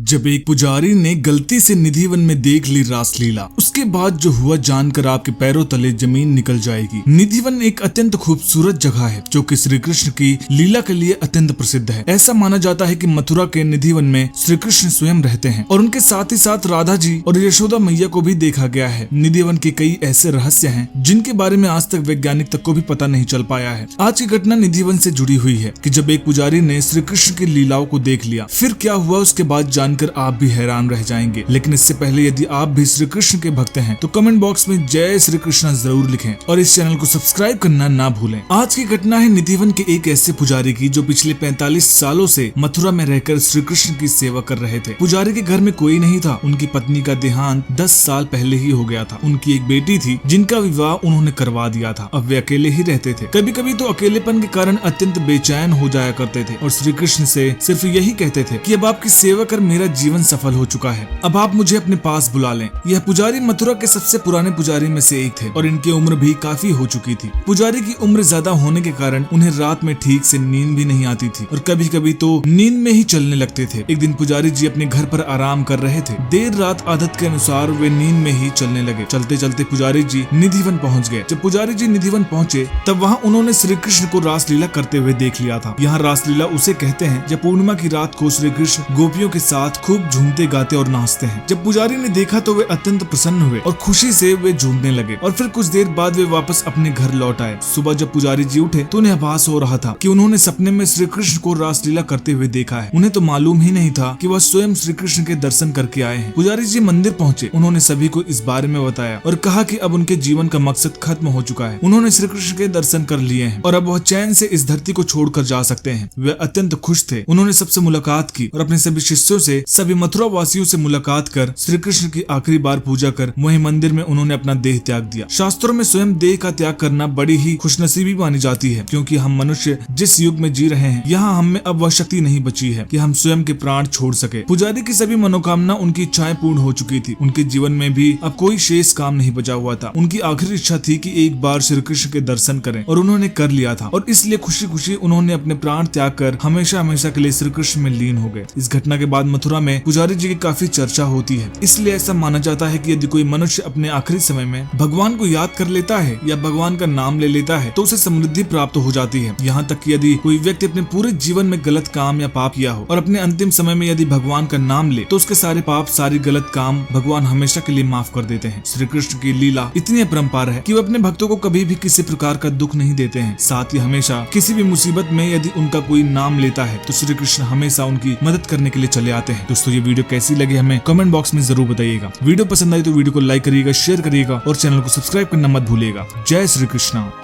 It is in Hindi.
जब एक पुजारी ने गलती से निधिवन में देख ली रासलीला, उसके बाद जो हुआ जानकर आपके पैरों तले जमीन निकल जाएगी। निधिवन एक अत्यंत खूबसूरत जगह है जो कि श्री कृष्ण की लीला के लिए अत्यंत प्रसिद्ध है। ऐसा माना जाता है कि मथुरा के निधिवन में श्री कृष्ण स्वयं रहते हैं और उनके साथ ही साथ राधा जी और यशोदा मैया को भी देखा गया है। निधिवन के कई ऐसे रहस्य हैं जिनके बारे में आज तक वैज्ञानिक तक को भी पता नहीं चल पाया है। आज की घटना निधिवन से जुड़ी हुई है कि जब एक पुजारी ने श्री कृष्ण की लीलाओं को देख लिया, फिर क्या हुआ उसके बाद जानकर आप भी हैरान रह जाएंगे। लेकिन इससे पहले यदि आप भी श्री कृष्ण के भक्त हैं तो कमेंट बॉक्स में जय श्री कृष्ण जरूर लिखें और इस चैनल को सब्सक्राइब करना ना भूलें। आज की घटना है निधिवन के एक ऐसे पुजारी की जो पिछले 45 सालों से मथुरा में रहकर श्री कृष्ण की सेवा कर रहे थे। पुजारी के घर में कोई नहीं था। उनकी पत्नी का देहांत 10 साल पहले ही हो गया था। उनकी एक बेटी थी जिनका विवाह उन्होंने करवा दिया था। अब वे अकेले ही रहते थे। कभी कभी तो अकेलेपन के कारण अत्यंत बेचैन हो जाया करते थे और श्री कृष्ण से सिर्फ यही कहते थे कि अब आपकी सेवा कर मेरा जीवन सफल हो चुका है, अब आप मुझे अपने पास बुला लें। यह पुजारी मथुरा के सबसे पुराने पुजारी में से एक थे और इनकी उम्र भी काफी हो चुकी थी। पुजारी की उम्र ज्यादा होने के कारण उन्हें रात में ठीक से नींद भी नहीं आती थी और कभी कभी तो नींद में ही चलने लगते थे। एक दिन पुजारी जी अपने घर पर आराम कर रहे थे। देर रात आदत के अनुसार वे नींद में ही चलने लगे। चलते चलते पुजारी जी निधिवन पहुँच गए। जब पुजारी जी निधिवन पहुँचे तब वहाँ उन्होंने श्री कृष्ण को रासलीला करते हुए देख लिया था। यहाँ रासलीला उसे कहते हैं जब पूर्णिमा की रात को श्री कृष्ण गोपियों के साथ खूब झूमते गाते और नाचते हैं। जब पुजारी ने देखा तो वे अत्यंत प्रसन्न हुए और खुशी से वे झूमने लगे और फिर कुछ देर बाद वे वापस अपने घर लौट आए। सुबह जब पुजारी जी उठे तो उन्हें आभास हो रहा था कि उन्होंने सपने में श्री कृष्ण को रासलीला करते हुए देखा है। उन्हें तो मालूम ही नहीं था कि वह स्वयं श्री कृष्ण के दर्शन करके आए हैं। पुजारी जी मंदिर पहुँचे। उन्होंने सभी को इस बारे में बताया और कहा कि अब उनके जीवन का मकसद खत्म हो चुका है। उन्होंने श्री कृष्ण के दर्शन कर लिए हैं और अब वह चैन से इस धरती को छोड़कर जा सकते हैं। वे अत्यंत खुश थे। उन्होंने सबसे मुलाकात की और अपने सभी शिष्यों से, सभी मथुरा वासियों से मुलाकात कर श्री कृष्ण की आखिरी बार पूजा कर वही मंदिर में उन्होंने अपना देह त्याग दिया। शास्त्रों में स्वयं देह का त्याग करना बड़ी ही खुशनसीबी मानी जाती है, क्योंकि हम मनुष्य जिस युग में जी रहे हैं यहाँ हम में अब वह शक्ति नहीं बची है कि हम स्वयं के प्राण छोड़ सके। पुजारी की सभी मनोकामना, उनकी इच्छाएं पूर्ण हो चुकी थी। उनके जीवन में भी अब कोई शेष काम नहीं बचा हुआ था। उनकी आखिरी इच्छा थी कि एक बार श्री कृष्ण के दर्शन करें और उन्होंने कर लिया था और इसलिए खुशी खुशी उन्होंने अपने प्राण त्याग कर हमेशा हमेशा के लिए श्री कृष्ण में लीन हो गए। इस घटना के बाद मथुरा में पुजारी जी की काफी चर्चा होती है। इसलिए ऐसा माना जाता है कि यदि कोई मनुष्य अपने आखिरी समय में भगवान को याद कर लेता है या भगवान का नाम ले लेता है तो उसे समृद्धि प्राप्त हो जाती है। यहाँ तक कि यदि कोई व्यक्ति अपने पूरे जीवन में गलत काम या पाप किया हो और अपने अंतिम समय में यदि भगवान का नाम ले तो उसके सारे पाप, सारी गलत काम भगवान हमेशा के लिए माफ कर देते हैं। श्री कृष्ण की लीला इतनी अपरंपार है कि वो अपने भक्तों को कभी भी किसी प्रकार का दुख नहीं देते हैं। साथ ही हमेशा किसी भी मुसीबत में यदि उनका कोई नाम लेता है तो श्री कृष्ण हमेशा उनकी मदद करने के लिए चले आते हैं। दोस्तों ये वीडियो कैसी लगी हमें कमेंट बॉक्स में जरूर बताइएगा। वीडियो पसंद आई तो वीडियो को लाइक करिएगा, शेयर करिएगा और चैनल को सब्सक्राइब करना मत भूलिएगा। जय श्री कृष्ण।